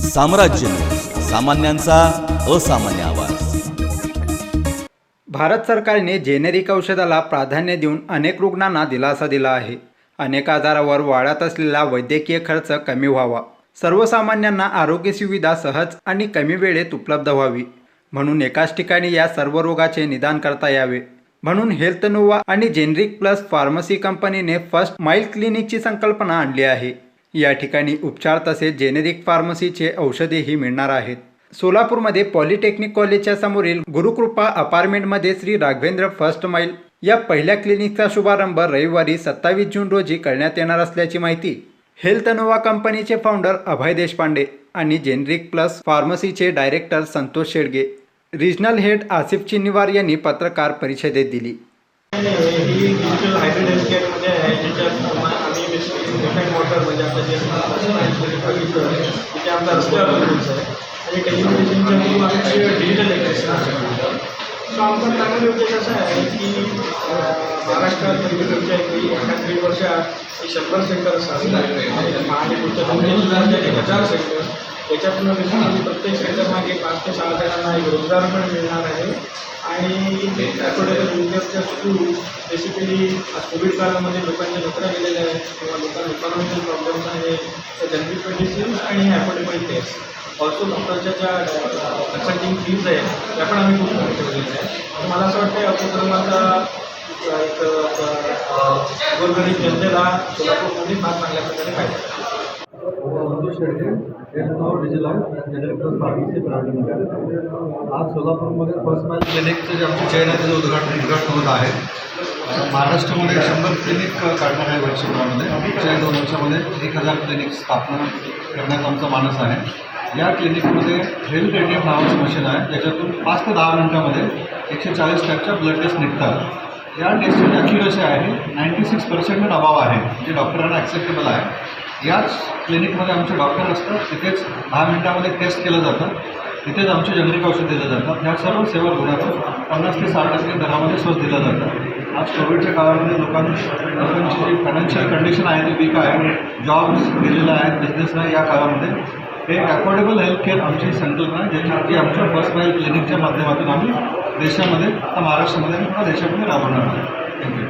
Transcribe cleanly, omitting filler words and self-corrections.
साम्राज्य न्यूज, सामान्यांचा असामान्य आवाज। भारत सरकारने जेनेरिक औषधाला प्राधान्य देऊन अनेक रुग्णांना दिलासा दिला आहे। अनेक आजारावर वाढत असलेला वैद्यकीय खर्च कमी व्हावा, सर्वसामान्यांना आरोग्य सुविधा सहज आणि कमी वेळेत उपलब्ध व्हावी, म्हणून एकाच ठिकाणी या सर्व रोगाचे निदान करता यावे म्हणून हेल्थ नोवा आणि जेनेरिक प्लस फार्मसी कंपनीने फर्स्ट माइल क्लिनिकची संकल्पना आणली आहे। या ठिकाणी उपचार तसेच जेनेरिक फार्मसीचे औषधेही मिळणार आहेत। सोलापूरमध्ये पॉलिटेक्निक कॉलेजच्या समोरील गुरुकृपा अपार्टमेंटमध्ये श्री राघवेंद्र फर्स्ट माइल या पहिल्या क्लिनिकचा शुभारंभ रविवारी 27 जून रोजी करण्यात येणार असल्याची माहिती हेल्थ नोवा कंपनीचे फाउंडर अभय देशपांडे आणि जेनेरिक प्लस फार्मसीचे director Santosh Shedge, regional head Asif Chinniwar यांनी पत्रकार परिषदेत दिली। ही डिजिटल हायब्रिड हेल्थकेअरमध्ये आहे, ज्याच्यात आम्ही बेसिकली डिफरंट वॉटर म्हणजे आपलं जे बघितलं तिथे आमचा रस्त्यावर आहे आणि टेलिमेडिसिनच्या थ्रू आम्ही डिजिटल हेल्थ सो आमचा प्रायमरी उद्देश असा आहे की महाराष्ट्रात मेडिकलच्या एखादी वर्षात 100 सेंटर असतात आणि पुढच्या 1000 सेंटर, याच्यातून बेसिकली प्रत्येक सेंटर मागे 5 ते 6 जणांना एक रोजगार पण मिळणार आहे आणि अफोर्डेबल हेल्थकेअरच्या थ्रू बेसिकली कोविड काळामध्ये लोकांचे नोकऱ्या गेलेल्या आहेत किंवा लोकांना इकॉनॉमिकल प्रॉब्लेम्स आहेत, जनरिक मेडिसिन्स आणि अफोर्डेबल टेस्ट ऑल्सो डॉक्टरच्या ज्या कन्सल्टिंग फीज आहेत त्या पण आम्ही खूप कमी ठेवलेल्या आहेत। तर मला असं वाटतं या उपक्रमाचा एक गोरगरीब जनतेला सोलापूरमध्ये फार चांगल्या प्रकारे फायदा Santosh Shedge digital generic plus pharmacy private. आज सोलापूरमध्ये फर्स्ट माइल क्लिनिकचं जे आमचं चेन आहे त्याचं उद्घाटन होत आहे। महाराष्ट्रामध्ये 100 क्लिनिक काढणार आहे वर्षभरामध्ये। पुढच्या 2 वर्षामध्ये 1000 क्लिनिक स्थापना करण्याचा आमचा मानस आहे। या क्लिनिकमध्ये हेल्थ एटीएम नावाचं मशीन आहे, ज्याच्यातून 5 ते 10 मिनिटांमध्ये 140 टाईपच्या ब्लड टेस्ट निघतात। या टेस्टची ॲक्युरसी आहे 96% अभाव आहे, जे डॉक्टरांना ॲक्सेप्टेबल आहे। याच क्लिनिकमध्ये आमचे डॉक्टर असतात, तिथेच 10 मिनिटांमध्ये टेस्ट केलं जातं, तिथेच आमचे जेनेरिक औषध दिलं जातात। ह्या सर्व सेवा रुग्णाचं 50 ते 60% दरामध्ये स्वस्त दिलं जातं। आज कोविडच्या काळामध्ये लोकांची जी फायनान्शियल कंडिशन आहे ती वीक आहे, जॉब्स गेलेले आहेत, बिझनेस नाही, या काळामध्ये एक अफोर्डेबल हेल्थकेअर आमची संकल्पना आहे, ज्याची आमच्या फर्स्ट माइल क्लिनिकच्या माध्यमातून आम्ही देशामध्ये, आता महाराष्ट्रामध्ये आणि पुन्हा देशामध्ये राबवणार आहोत। थँक्यू।